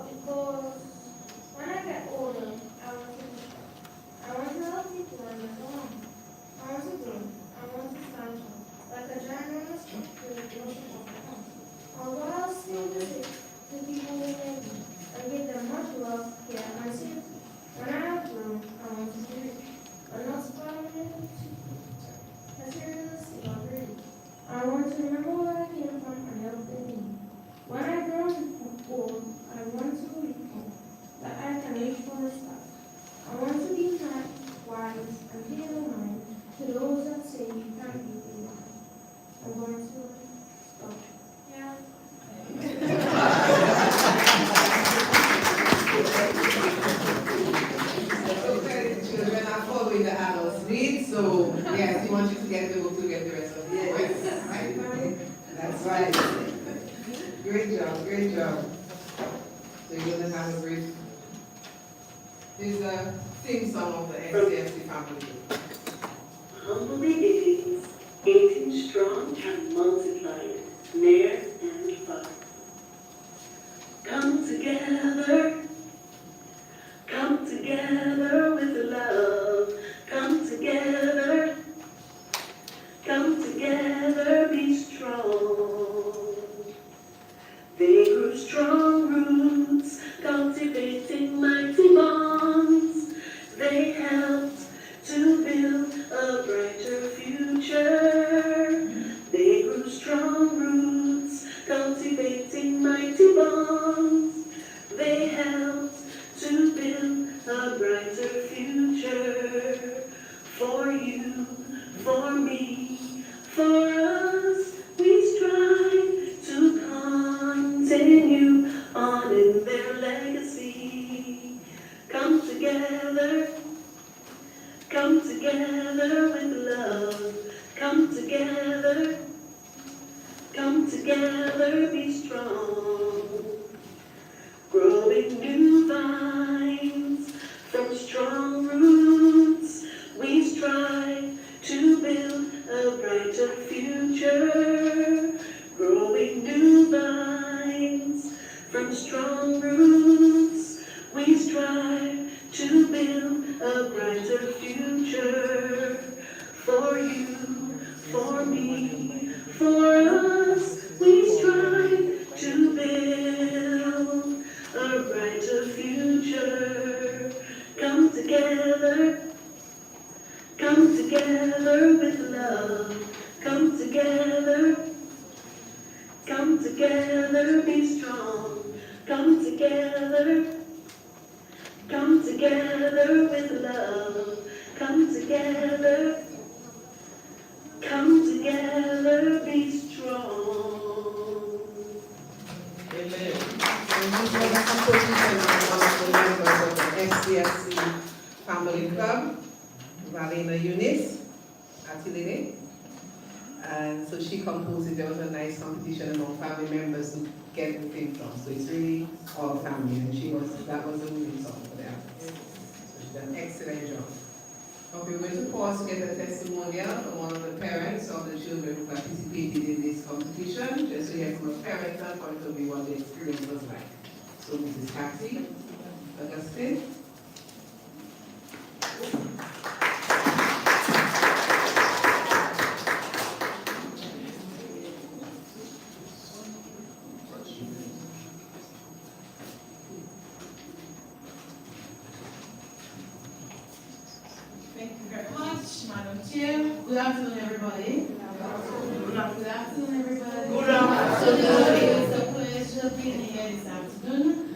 because when I get older, I want to be strong. I want to help people and make a home. I want to grow. I want to stand tall, like a ginormous tree with no support at home. Although I'll still visit the people who made me and give them much love, care, and safety. When I have grown, I want to be rich, but not permanently materialistic or greedy. I want to remember where I came from and help the needy. When I grow old, I want to recall that I can live for myself. I want to be kind, wise, and clear of mind to those that say you can't be wise. I'm going to stop. Yeah. Okay, children are following the adults' lead, so yes, we want you to get the book to get the rest of the voice. Right? That's right. Great job, great job. So you're going to have a brief. This is a theme song of the FCFC family. Humble beginnings, 18 strong and multiplied, near and far. Come together with love. Come together, be strong. They grew strong roots, cultivating mighty bonds. They helped to build a brighter future. They grew strong roots, cultivating mighty bonds. They helped to build a brighter future. For you, for me, for us, we strive to continue on in their legacy. Come together with love. Come together, be strong. Growing new vines from strong roots, we strive to build a brighter future. Growing new vines from strong roots, we strive to build a brighter future. For you, for me, for us, we strive to build a brighter future. Come together with love. Come together, be strong. Come together with love. Come together, be strong. Amen. And this was a composition of one of the members of the FCFC Family Club, Valena Eunice Atiline. And so she composed it. There was a nice competition among family members to get the thing from. So it's really all family, and that was a winning song for them. So she did an excellent job. Okay, we're going to pause to get a testimonial from one of the parents of the children who participated in this competition, just to hear from a parental point of view what the experience was like. So Mrs. Patsy Augustus. Thank you very much, Madam Chair. Good afternoon, everybody. Good afternoon, everybody. Good afternoon. It's a pleasure being here this afternoon.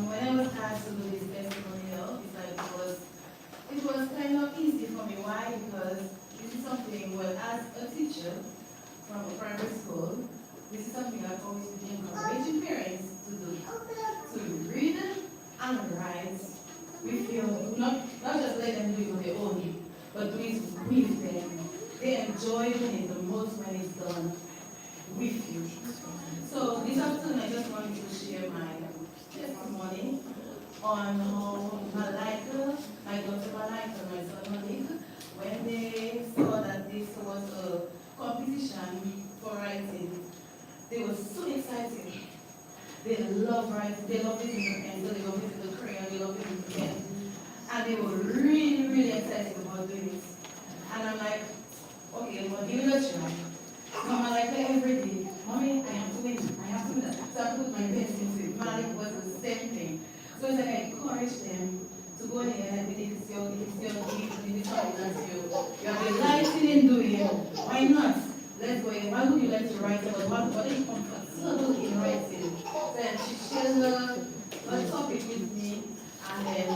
When I was asked to do this testimonial, it's like it was kind of easy for me. Why? Because this is something, well, as a teacher from a private school, this is something I've always been encouraging parents to do. To read and write. We feel not just let them do it on their own, but do it with them. They enjoy doing it the most when it's done with you. So this afternoon I just wanted to share my testimony on how Malaika, my daughter Malaika, my son Malika, when they saw that this was a competition for writing, they were so excited. They love writing, they love using the pencil, they love using the crayon, they love using the pen. And they were really, really excited about doing it. And I'm like, okay, well, give it a try. So I'm like, every day, Mommy, I have to win, I have to do that. So I put my best into it. Malik was the same thing. So it's like I encourage them to go ahead and it's your gift, it's something that you're delighted in doing. Why not? Let's go in. Why would you like to write about what is comfortable in writing? Then she shared the topic with me, and then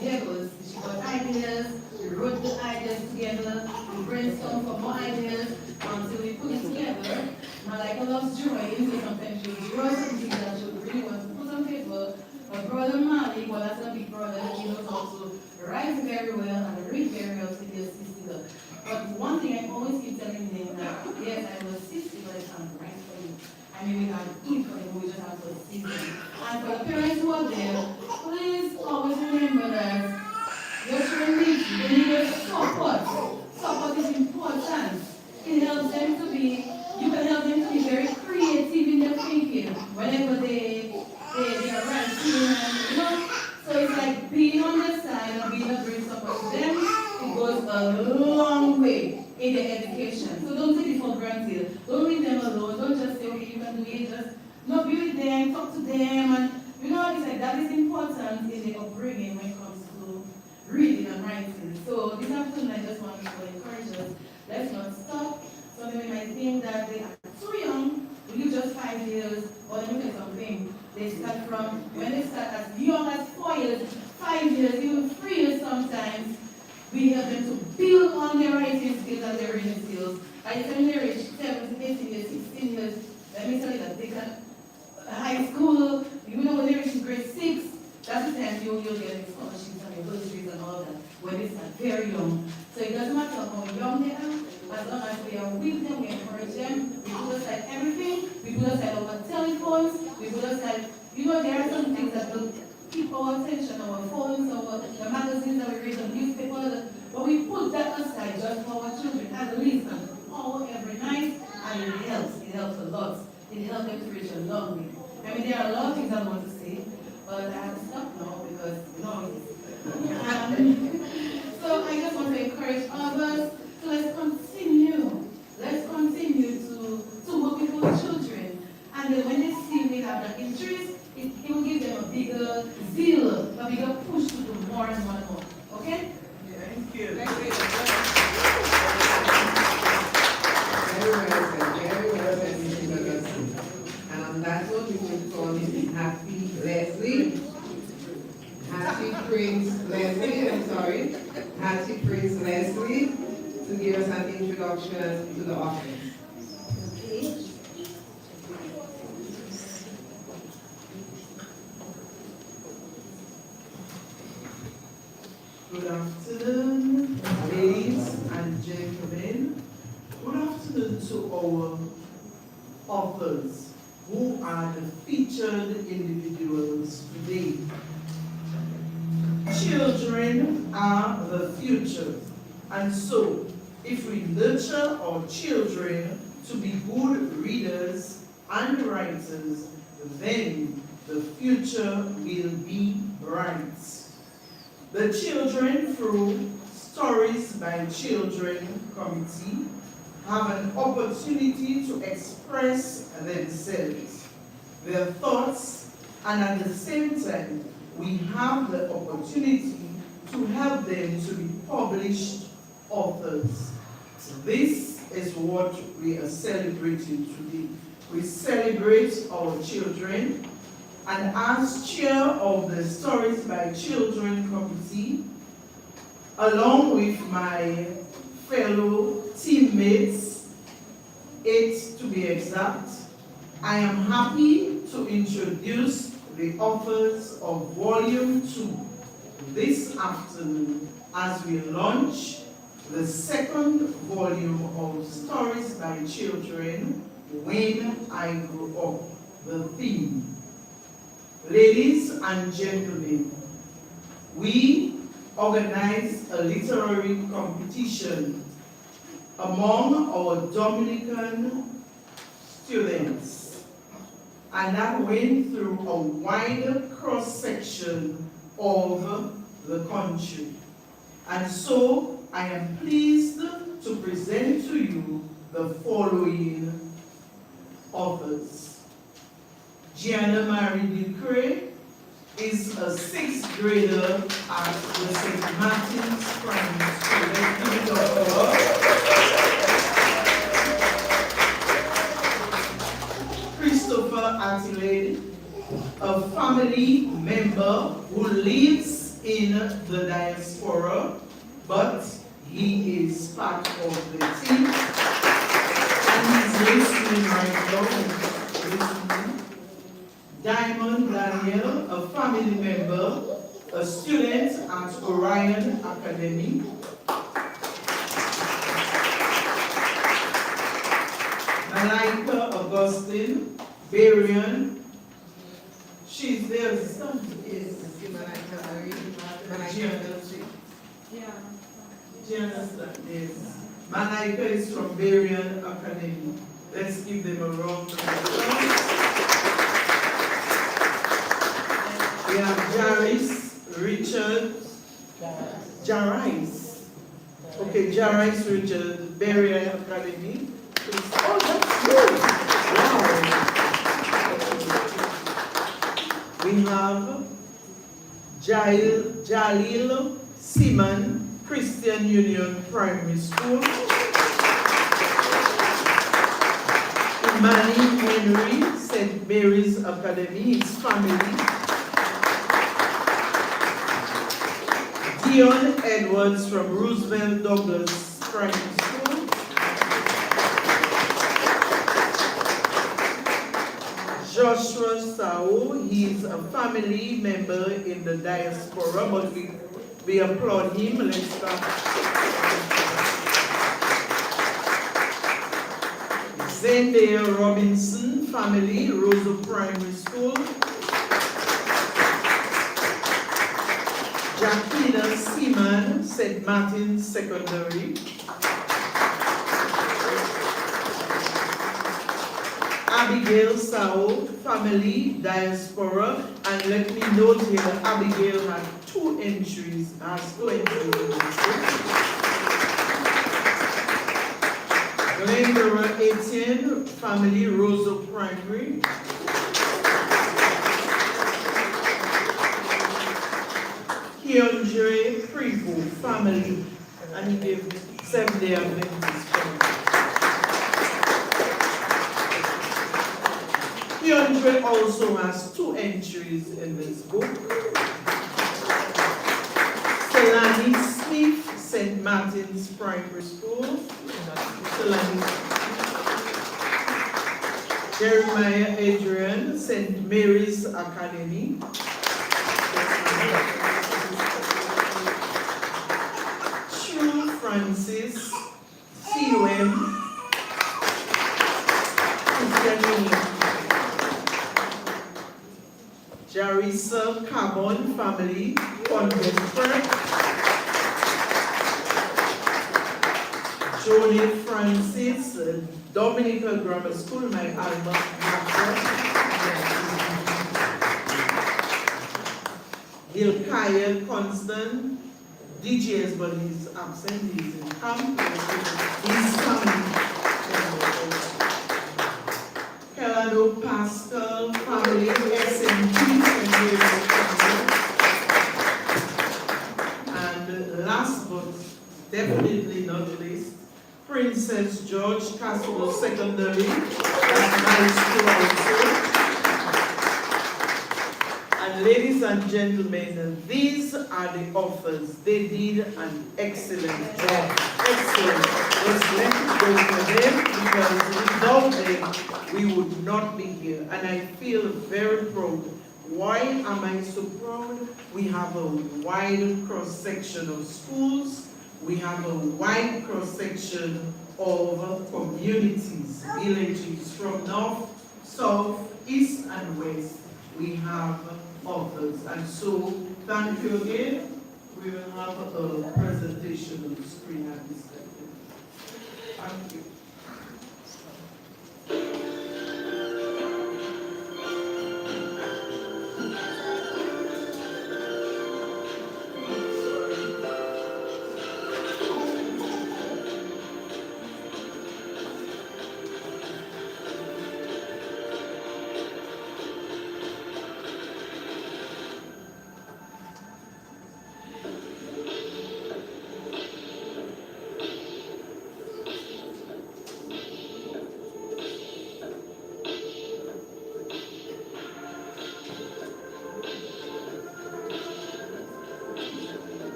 here goes. She got ideas, we wrote the ideas together, we brainstormed for more ideas until we put it together. Malaika loves drawing, so sometimes she would draw something that she would really want to put on paper. But brother Malik, well, that's a big brother, he knows how to write very well and read very well to be assisted. But one thing I always keep telling him that, yes, I will assist you, but I can't write for you. I mean, we can eat for him, we just have to assist him. And for the parents who are there, please always remember that your children needs you. They need your support. Support is important. It helps them to be, you can help them to be very creative in their thinking whenever they are writing, and so it's like being on their side and being a great support to them. It goes a long way in their education. So don't take it for granted. Don't leave them alone. Don't just say, okay, you can do it. Just be with them, talk to them, and it's like that is important in the upbringing when it comes to reading and writing. So this afternoon I just want to encourage us. Let's not stop. Some of them might think that they are too young. We do just 5 years, or let me tell you something. They start from, when they start as young as 4 years, 5 years, even 3 years sometimes, we help them to build on their writing skills and their reading skills. By the time they reach 17, 18 years, 16 years, let me tell you that they can, high school, when they reach grade 6, that's the time you'll get scholarships and your bursaries and all that, when they start very young. So it doesn't matter how young they are, as long as we are with them, we encourage them, we put aside everything, we put aside our telephones, we put aside, there are some things that will keep our attention, our phones, the magazines that we read, the newspapers, but we put that aside just for our children, at least an hour every night, and it helps a lot. It helps them to reach a long way. I mean, there are a lot of things I want to say, but I have to stop now because, so I just want to encourage others. So let's continue. Let's continue to work with our children. And then when they see we have that interest, it will give them a bigger zeal, a bigger push to do more and more and more. Okay? Thank you. Thank you. Very well said, Mrs. Augustine. And on that note, we will call it Happy Leslie. Happy Prince Leslie, Happy Prince Leslie, to give us an introduction to the office. Okay. Good afternoon, ladies and gentlemen. Good afternoon to our authors who are the featured individuals today. Children are the future, and so if we nurture our children to be good readers and writers, then the future will be bright. The Children Through Stories by Children Committee have an opportunity to express themselves, their thoughts, and at the same time, we have the opportunity to help them to be published authors. This is what we are celebrating today. We celebrate our children, and as chair of the Stories by Children Committee, along with my fellow teammates, 8 to be exact, I am happy to introduce the authors of Volume 2 this afternoon as we launch the second volume of Stories by Children, When I Grow Up, the theme. Ladies and gentlemen, we organized a literary competition among our Dominican students. and that went through a wide cross-section of the country. And so I am pleased to present to you the following authors. Gianna Marie Ducre is a 6th grader at the St. Martin's Primary School. Let's give it up for her. Christopher Attilade, a family member who lives in the diaspora, but he is part of the team. And he's listening right now. Listening. Diamond Daniel, a family member, a student at Orion Academy. Malaika Augustus, Barian. She's there. Yes, Malaika Marie. Yes. Malaika is from Barian Academy. Let's give them a round of applause. We have Jaris Richard. Jaris. Okay, Jaris Richard, Barian Academy. Oh, that's good. Wow. We have Jalil Seaman, Christian Union Primary School. Imani Henry, St. Mary's Academy, his family. Deon Edwards from Roosevelt Douglas Primary School. Joshua Sao, he's a family member in the diaspora, but we applaud him. Let's start. Zendaya Robinson, family, Roseau Primary School. Jacqueline Seaman, St. Martin's Secondary. Abigail Sao, family, diaspora, and let me note here that Abigail has two entries in this book. Glendora Etienne, family, Roseau Primary. Keandre Prevo, family, and he gave 7-day Adventist. Keandre also has two entries in this book. Selani Smith, St. Martin's Primary School. Selani. Jeremiah Adrian, St. Mary's Academy. True Francis, CUM, Christian Union. Jarissa Carbon, family, Convent. Jolie Francis, Dominica Grammar School, my alma mater. Hilkiah Constant, DJs, but he's absent, he's in camp. He's coming. Kelano Pascal, family, SMT, and last but definitely not least, Princess George Castro Secondary, that's my school also. And ladies and gentlemen, these are the authors. They did an excellent job. Excellent. Let's let it go for them, because without them, we would not be here. And I feel very proud. Why am I so proud? We have a wide cross-section of schools. We have a wide cross-section of communities, villages, from north, south, east, and west. We have authors. And so, thank you again. We will have a presentation on the screen at this time. Thank you.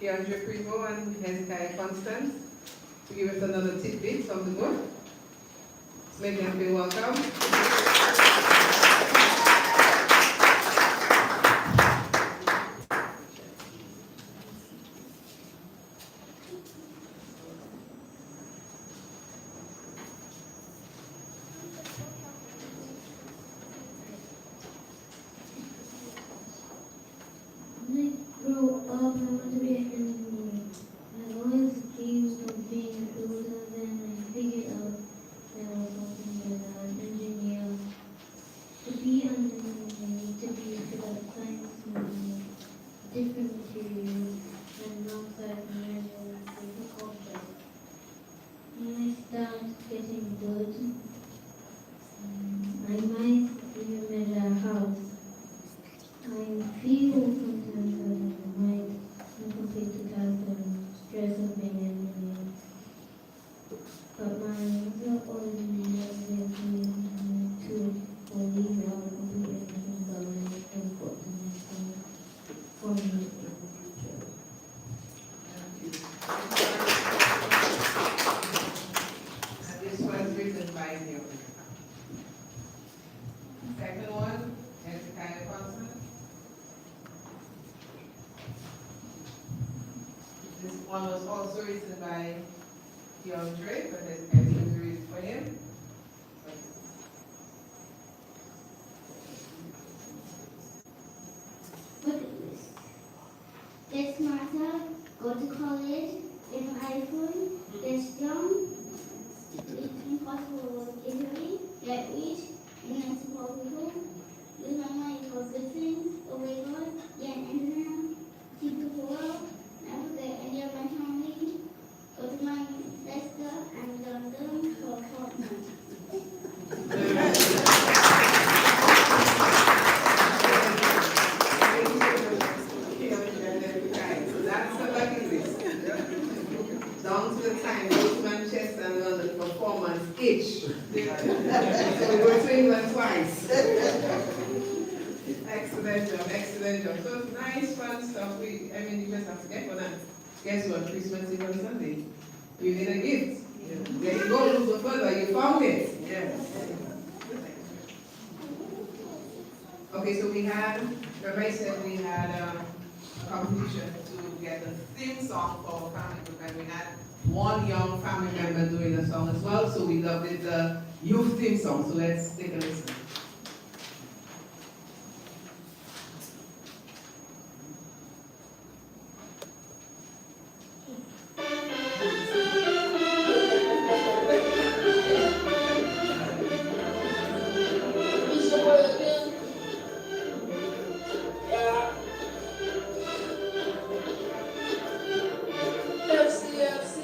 Keandre Primo and Hezekiah Constance to give us another tidbit from the book. Let's make them feel welcome. When I grow up, I want to be an engineer. I always dreamed of being older, then I figured out that I was hoping that an engineer. To be an engineer, you need to be good at science and different materials and outside measures difficult objects. When I start getting good, I might even measure a house. I feel sometimes that I might complete the task and stress of being an engineer. But my real engineers with me to believe I will complete everything government and put the next one for me in the future. And this was written by Deon. Second one, Hezekiah Constance. This one was also written by Keandre, but there's going to read it for him. Look at this. Get smarter, go to college, get an iPhone, get strong, it's impossible with Italy, get rich, and then support people, use my money for good things, obey God, get an engineer, keep the world, never forget any of my family, go to my Leicester and London for a fortnight. So that's the bucket list. Down to the time, go to Manchester and London for 4 months each. So we go to England twice. Excellent job, excellent job. So it's nice, fun stuff. You just have to get for that. Guess what? Christmas Eve on Sunday. You need a gift. There you go, look no further, you found it. Yes. Okay, so we had, remember I said we had a competition to get a theme song for our family group, and we had one young family member doing a song as well, so we dubbed it the youth theme song. So let's take a listen. FCFC,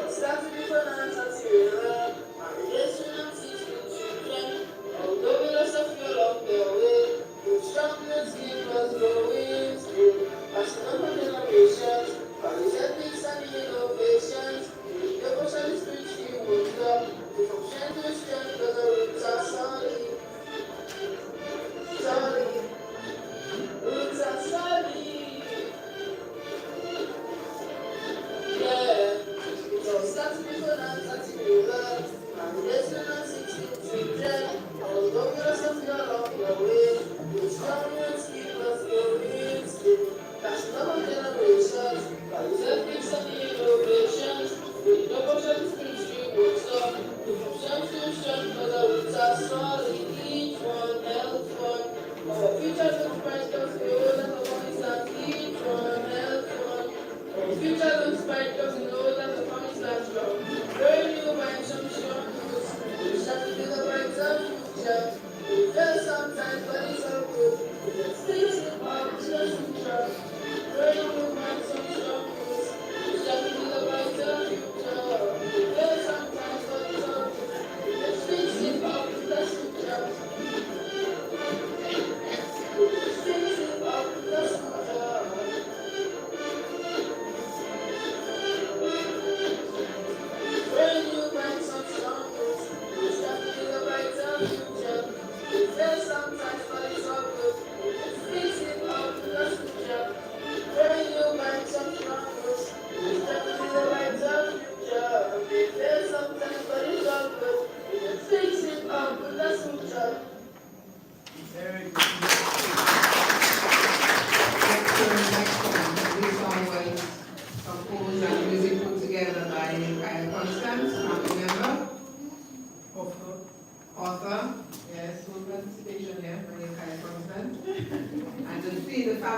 starting with Fernance and Cyrilla, and yes, and 16 children, although we lost a few along the way, with strongness keep us growing still, passing on for generations, for the ethics and the innovations, the devotion is preached, we won't stop, we from strength to strength, because the roots are solid, solid, roots are solid. Yeah, it all starts with Fernance and Cyrilla, and yes, and 16 children, although we lost a few along the way, with strong roots keep us going still, passing on generations, by his ethics and the innovations, with devotion spiritual won't stop, from strength to strength, cause our roots are solid, each one helps one, our future looks bright, cause we all have a one stand, each one helps one. Our future looks bright because we know that the promise lands strong. Very new mind, some strong news. We shall be the brighter future. We fail sometimes, but it's all good. We can still see our future. Very new mind, some strong news.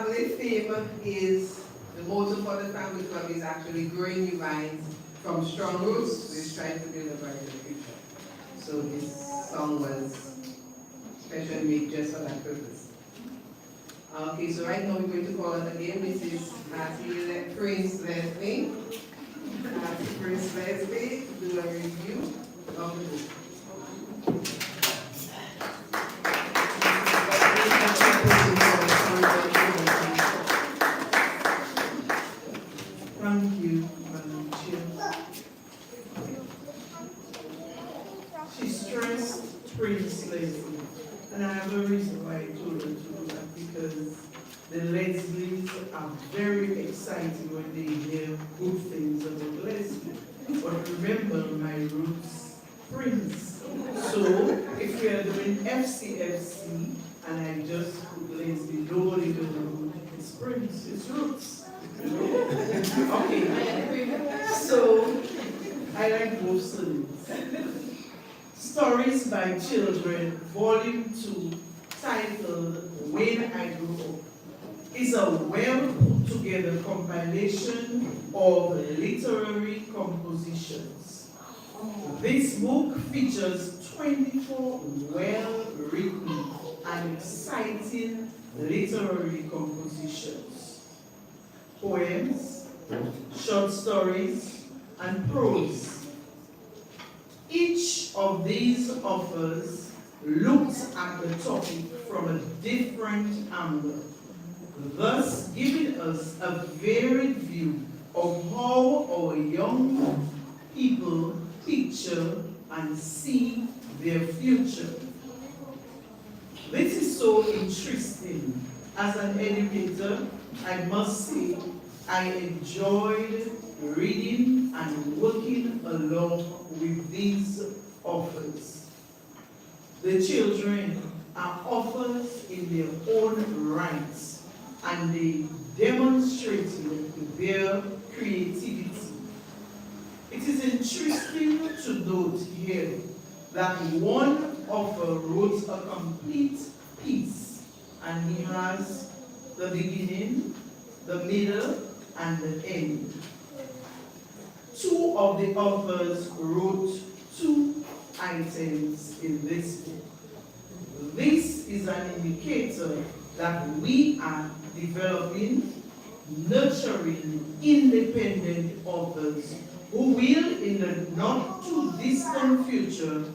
family theme is, the motto for the family club is actually growing new vines from strong roots. We're trying to build a brighter future. So this song was specially made just for that purpose. Okay, so right now we're going to call it again Mrs. Prince Leslie. Prince Leslie, do a review of the book. Thank you, Madam Chair. She stressed Prince Leslie, and I have a reason why I told her to do that, because the Leslies are very excited when they hear good things about Leslie. But remember my roots, Prince. So if we are doing FCFC and I just put Leslie, nobody will know it's Prince, it's roots. Okay, so I like both scenes. Stories by Children, Volume 2, titled When I Grew Up, is a well put together compilation of literary compositions. This book features 24 well-written and exciting literary compositions, poems, short stories, and prose. Each of these authors looked at the topic from a different angle, thus giving us a varied view of how our young people picture and see their future. This is so interesting. As an educator, I must say I enjoyed reading and working along with these authors. The children are authors in their own rights, and they demonstrated their creativity. It is interesting to note here that one author wrote a complete piece, and he has the beginning, the middle, and the end. Two of the authors wrote 2 items in this book. This is an indicator that we are developing, nurturing independent authors who will, in the not too distant future,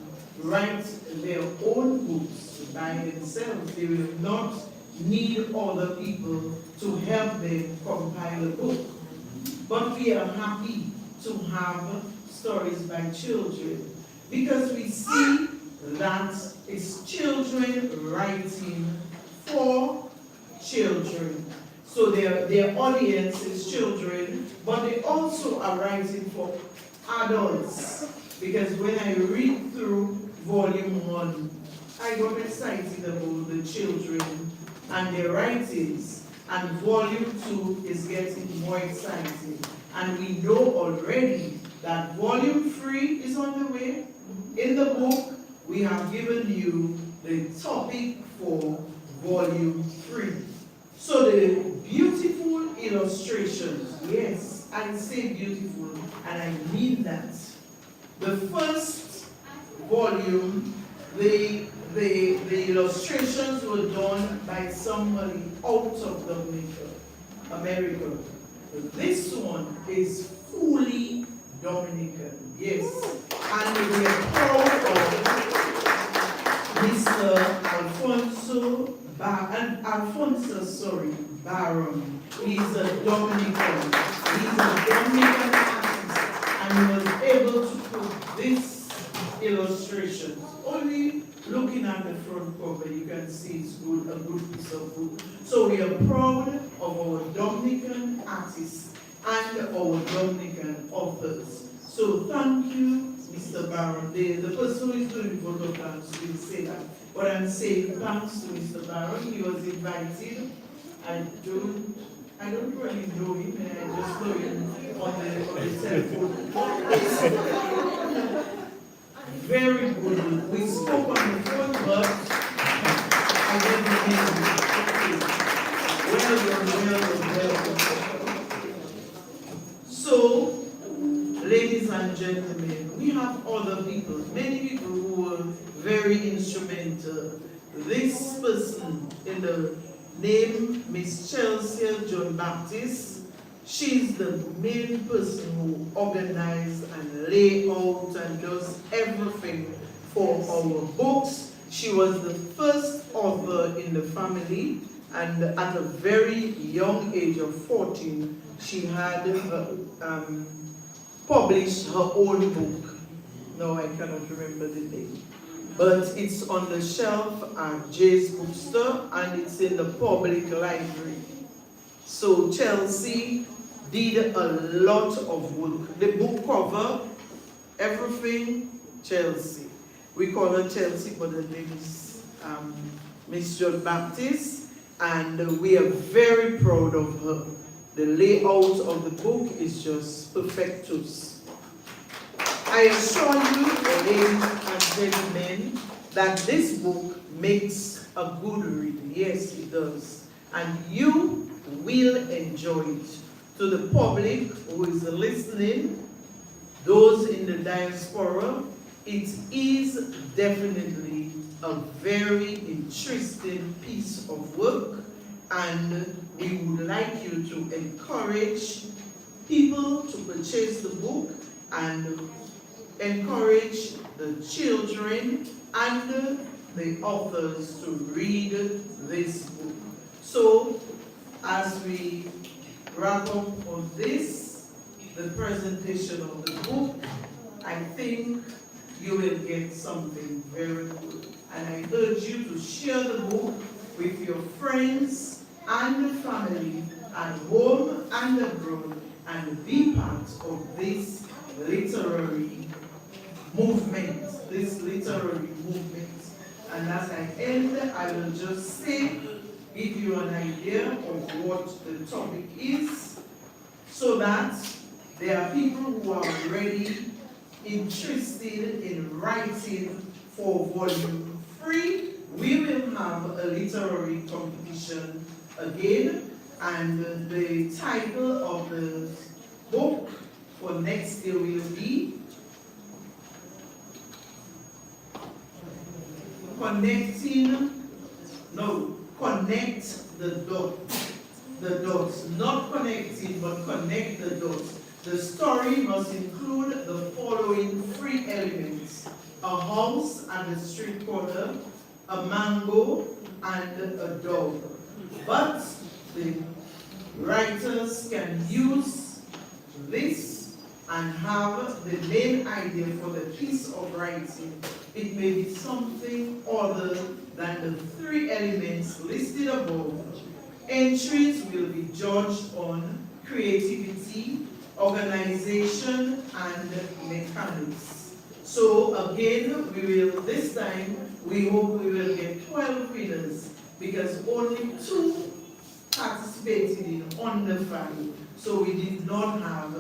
write their own books by themselves. They will not need other people to help them compile a book. But we are happy to have stories by children, because we see that it's children writing for children. So their audience is children, but they also are writing for adults. Because when I read through volume 1, I got excited about the children and their writings, and volume 2 is getting more exciting. And we know already that volume 3 is on the way. In the book, we have given you the topic for volume 3. So the beautiful illustrations, yes, I say beautiful, and I mean that. The first volume, the illustrations were done by somebody out of Dominica, America. This one is fully Dominican, yes. And we are proud of Mr. Baron. He's a Dominican. He's a Dominican artist, and he was able to put this illustration. Only looking at the front cover, you can see it's good, a good piece of book. So we are proud of our Dominican artists and our Dominican authors. So thank you, Mr. Baron. The person who is doing photographs will say that. But I'm saying thanks to Mr. Baron. He was invited. I don't really know him, and I just know him on the cell phone. Very good. We spoke on the phone, but I didn't hear him. Well done. gentlemen, we have other people, many people who were very instrumental. This person in the name, Miss Chelsea John Baptist, she's the main person who organized and lay out and does everything for our books. She was the first author in the family, and at a very young age of 14, she had published her own book. No, I cannot remember the name. But it's on the shelf at Jay's Bookstore, and it's in the public library. So Chelsea did a lot of work. The book cover, everything, Chelsea. We call her Chelsea, but her name is Miss John Baptist, and we are very proud of her. The layout of the book is just perfectus. I assure you, ladies and gentlemen, that this book makes a good read. Yes, it does. And you will enjoy it. To the public who is listening, those in the diaspora, it is definitely a very interesting piece of work, and we would like you to encourage people to purchase the book and encourage the children and the authors to read this book. So, as we wrap up on this, the presentation of the book, I think you will get something very good. And I urge you to share the book with your friends and family at home and abroad, and be part of this literary movement, And as I end, I will just say, give you an idea of what the topic is, so that there are people who are already interested in writing for volume 3. We will have a literary competition again, and the title of the book for next year will be Connect the dots. The dots, not connecting, but connect the dots. The story must include the following 3 elements: a house at the street corner, a mango, and a dog. But the writers can use this and have the main idea for the piece of writing. It may be something other than the 3 elements listed above. Entries will be judged on creativity, organization, and mechanics. So again, this time, we hope we will get 12 winners, because only 2 participated in under 5. So we did not have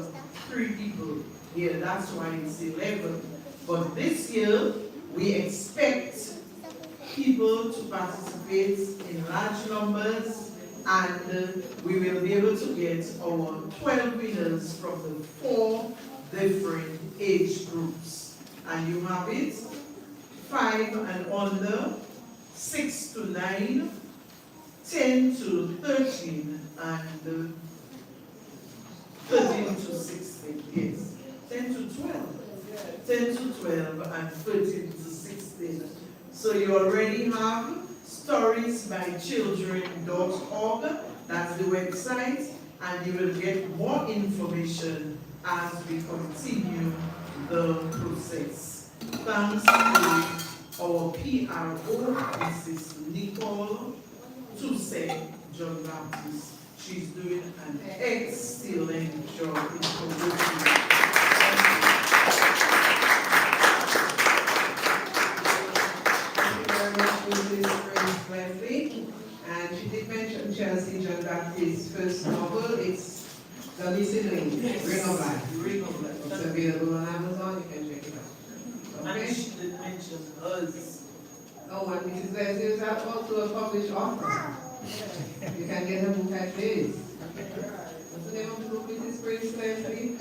3 people here. That's why it's 11. But this year, we expect people to participate in large numbers, and we will be able to get our 12 winners from the 4 different age groups. And you have it: 5 and under, 6 to 9, 10 to 13, and 13 to 16, yes. 10 to 12. 10 to 12 and 13 to 16. So you already have storiesbychildren.org, that's the website, and you will get more information as we continue the process. Thanks to our PRO, Mrs. Nicole Toussaint John Baptist. She's doing an excellent job in promoting. And she did mention Chelsea John Baptist's first novel. It's The Missing Link, Ring of Life. It's available on Amazon, you can check it out. Okay? And she did mention us. Oh, and Mrs. Leslie is also a published author. You can get her book at Jay's. What's the name of the book, Mrs. Prince Leslie?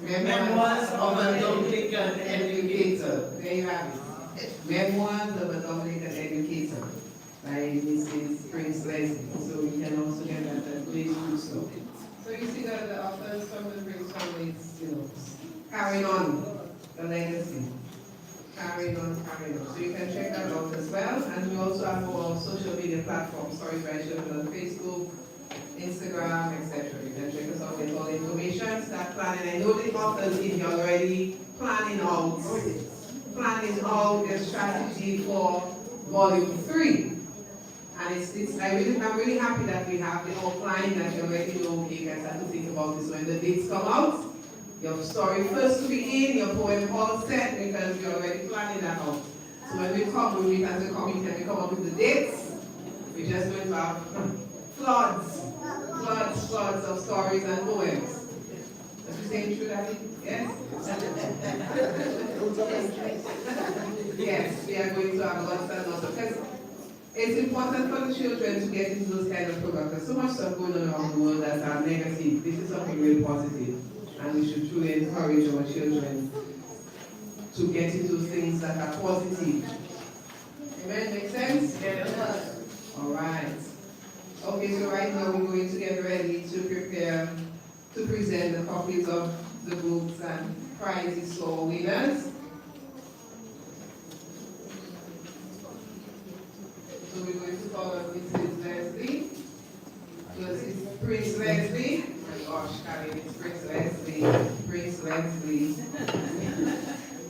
Memoirs of a Dominican Educator. There you have it. Memoirs of a Dominican Educator by Mrs. Prince Leslie. So you can also get that at Please Do So. So you see that the authors from the Prince family is, carrying on the legacy. Carrying on. So you can check that out as well. And we also have our social media platforms. Sorry if I showed it on Facebook, Instagram, etc. You can check us out, get all the information, start planning. I know the authors in here already planning out the strategy for volume 3. And I'm really happy that we have the outline that you already know, okay, you guys have to think about this when the dates come out. Your story first to be in, your poem all set, because you're already planning that out. So when we meet as a committee and we come up with the dates, we're just going to have floods of stories and poems. Are you saying true, Daddy? Yes? Yes, we are going to have lots and lots of, because it's important for the children to get into those kind of programs. There's so much stuff going on around the world that are negative. This is something really positive. And we should truly encourage our children to get into things that are positive. Amen? Make sense? Yes. All right. Okay, so right now we're going to get ready to prepare to present the copies of the books and prizes to our winners. So we're going to call on Mrs. Leslie. Mrs. Prince Leslie. Oh my gosh, Karen, it's Prince Leslie. Prince Leslie.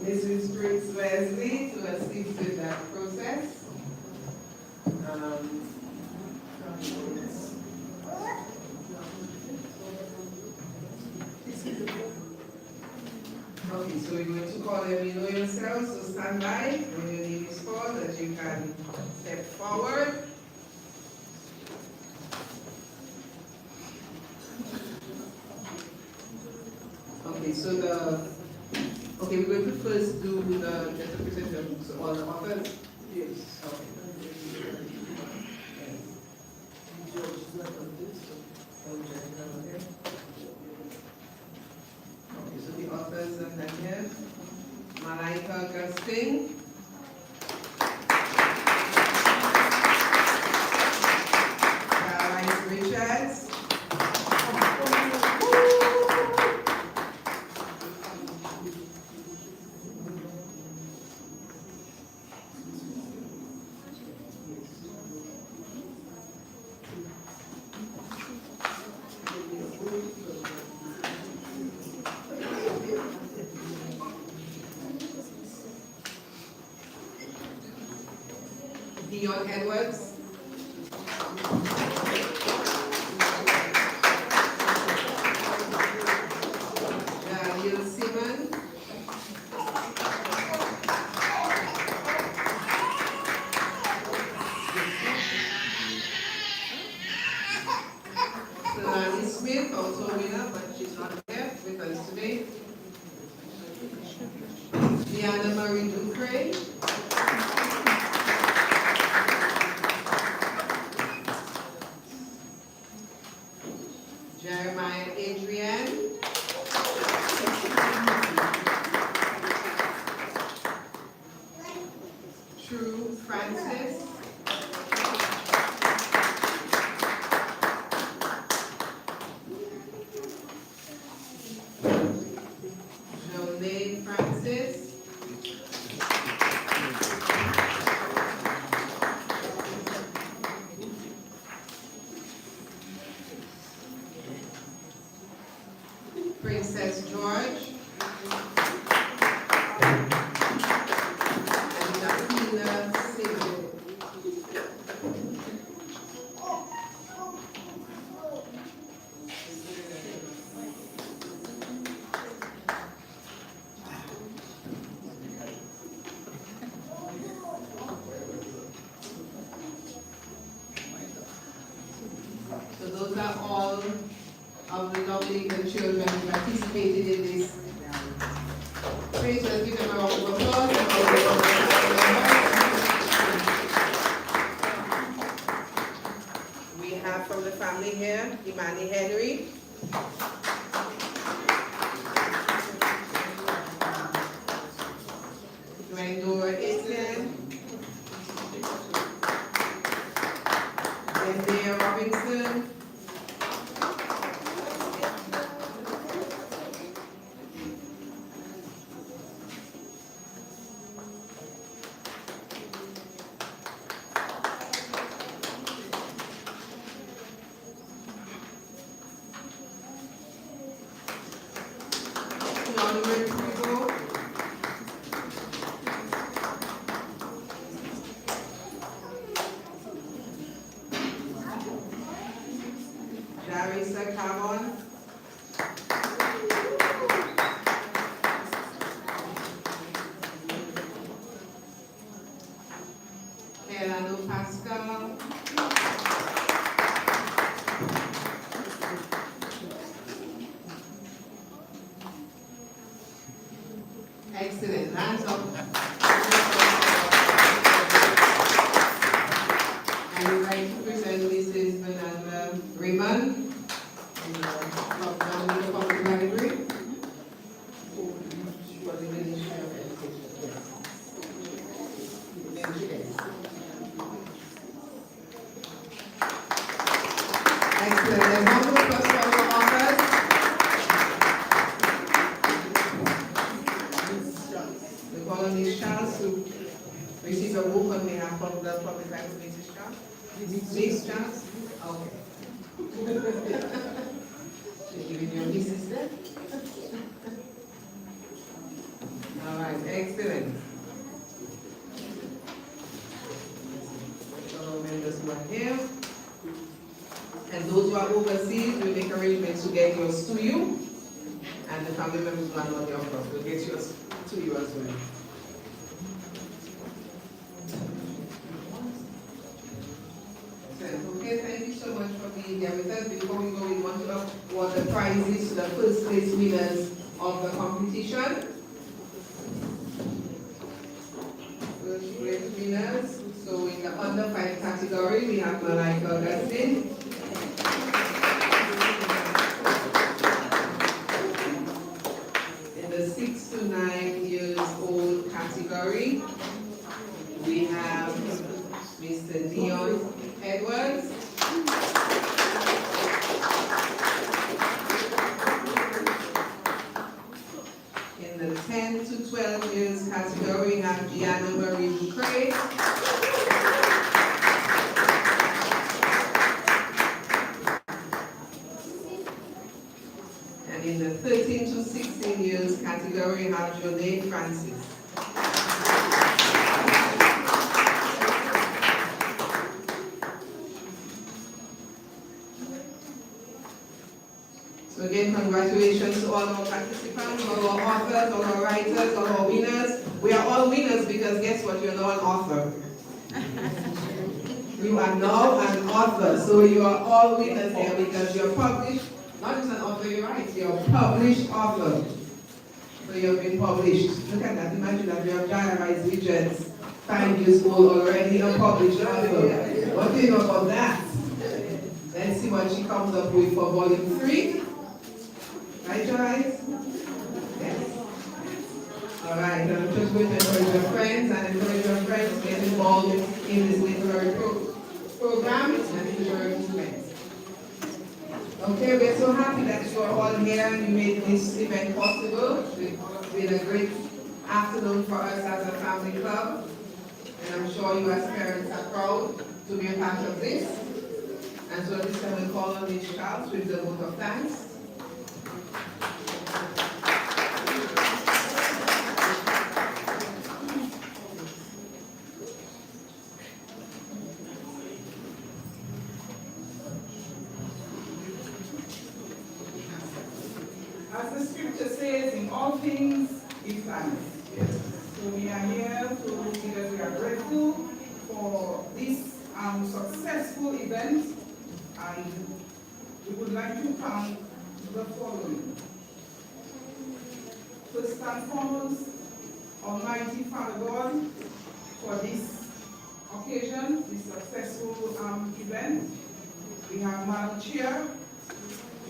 Mrs. Prince Leslie to assist with that process. Okay, so we're going to call them, you know yourselves, so stand by when your name is called that you can step forward. Okay, so we're going to first do just to present the books of all the authors. Yes. Okay. Okay, so the authors are here. Malaika Augustus, Richards, Deon Edwards, Smith, also a winner, but she's not here with us today. Diana Marie Ducre. Jeremiah Adrian. True Francis. Francis. Princess George. And Jacqueline Singh. So those are all of the Dominican children who participated in this. Please just give them a round of applause. We have from the family here, Imani Henry. Isaiah Robinson. Darissa Carbon. Elano Pascal. Excellent. Hands up. I would like to present Mrs. Fernance Raymond of Dominica Public Library for the Ministry of Education. Excellent. A round of applause for our authors. We call on Ms. Charles to receive a book on behalf of the Public Library. Mrs. Charles? Ms. Charles? Okay. She's giving you a missus there? All right, excellent. So members who are here. And those who are overseas, we make arrangements to get yours to you. And the family members who are not there, of course, will get yours to you as well. Okay, thank you so much for being here with us. Before we go, we want to award the prizes to the first place winners of the competition. First place winners. So in the under 5 category, we have Malaika Augustus. In the 6 to 9 years old category, we have Mr. Deon Edwards. In the 10 to 12 years category, we have Gianna Marie Ducray. And in the 13 to 16 years category, we have Jonay Francis. So again, congratulations to all our participants, all our authors, all our writers, all our winners. We are all winners because guess what? You're now an author. You are now an author. So you are all winners here because you're published. Not just an author, you write. You're a published author. So you've been published. Look at that. Imagine that you have Jairais Richards, 5 years old, already a published author. What do you know about that? Let's see what she comes up with for volume 3. Right, guys? Yes. All right, I'm just going to encourage your friends and encourage your friends to get involved in this literary program and literary movement. Okay, we're so happy that you are all here and you made this event possible. It's been a great afternoon for us as a family club. And I'm sure you as parents are proud to be a part of this. And so this time we call on Ms. Charles with the vote of thanks. As the scripture says, in all things, give thanks. So we are here to because we are grateful for this successful event, and we would like to thank the following. First and foremost, Almighty Father God, for this occasion, this successful event. We have Madam Chair,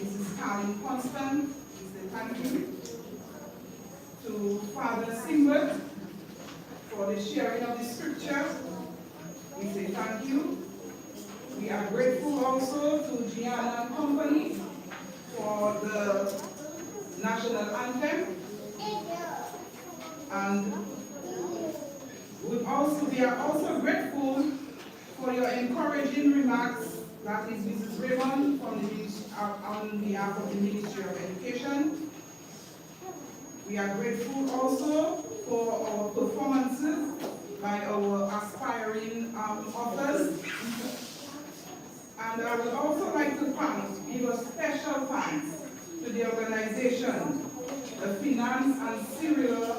Mrs. Carlin Constant. Thank you to Father Simbert for the sharing of the scripture. We say thank you. We are grateful also to Gianna and Company for the national anthem. And we are also grateful for your encouraging remarks. That is Mrs. Raymond from on behalf of the Ministry of Education. We are grateful also for our performances by our aspiring authors. And I would also like to give a special thanks to the organization, the Fernance and Cyrilla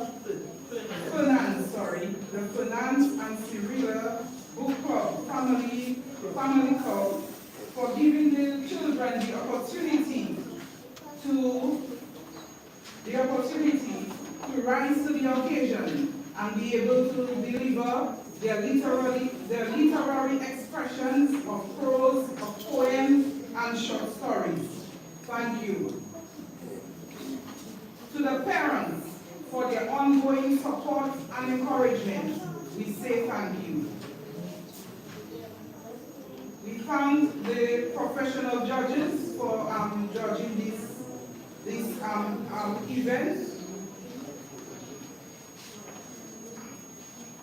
Book Club, Family Club, for giving the children the opportunity to rise to the occasion and be able to deliver their literary expressions of prose, of poems, and short stories. Thank you. To the parents for their ongoing support and encouragement, we say thank you. We thank the professional judges for judging this event.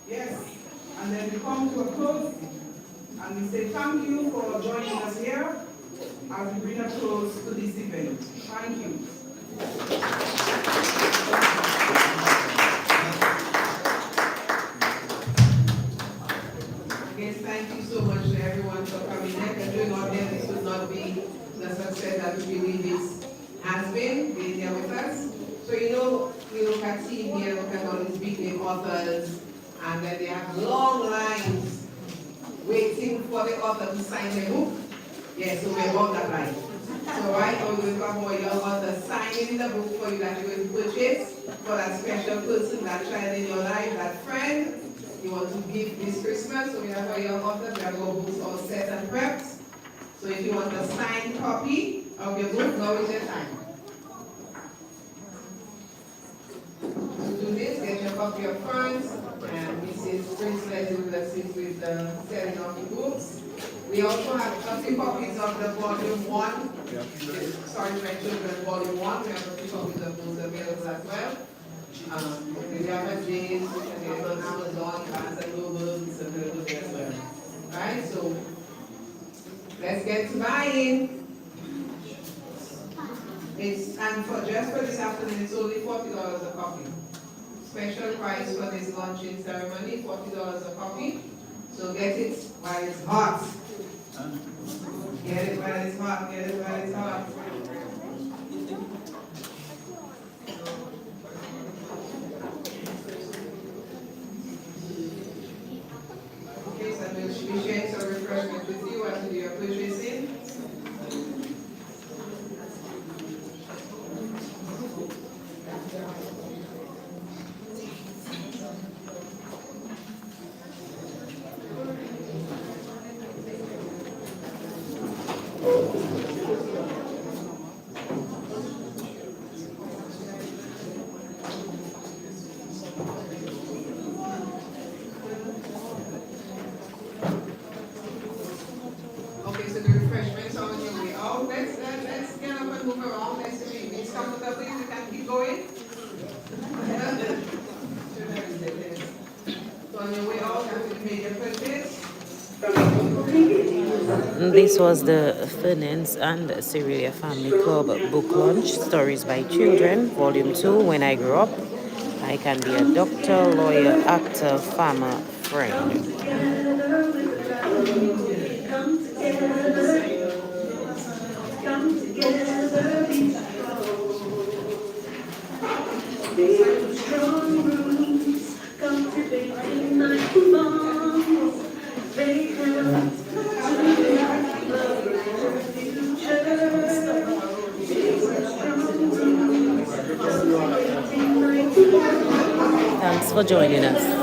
Yes, and then we come to a close, and we say thank you for joining us here as we bring a close to this event. Thank you. Again, thank you so much to everyone for coming here. Considering all them, this would not be the success that we believe it has been being here with us. So you know, we look at team here, look at all these big name authors, and then they have long lines waiting for the author to sign their book. Yeah, so we're about that line. So right now we're going to have more young authors signing the book for you that you're going to purchase for that special person, that child in your life, that friend you want to give this Christmas. So we have our young authors, we have our books all set and prepped. So if you want a signed copy of your book, now is your time. To do this, get your copy up front, and Mrs. Prince will assist with the selling of the books. We also have a few copies of the volume 1. Sorry, my children, volume 1. We have a few copies of those available as well. We have a James, which is available on Amazon, Barnes and Noble, it's available there as well. Right, so let's get to buying. And just for this afternoon, it's only $40 a copy. Special price for this launching ceremony, $40 a copy. So get it while it's hot. Get it while it's hot, get it while it's hot. Okay, so we'll be sharing some refreshment with you as you do your purchasing. This was the Fernance and Cyrilla Family Club book launch, Stories by Children, Volume 2, When I Grow Up. I Can Be a Doctor, Lawyer, Actor, Farmer, Friend. Thanks for joining us.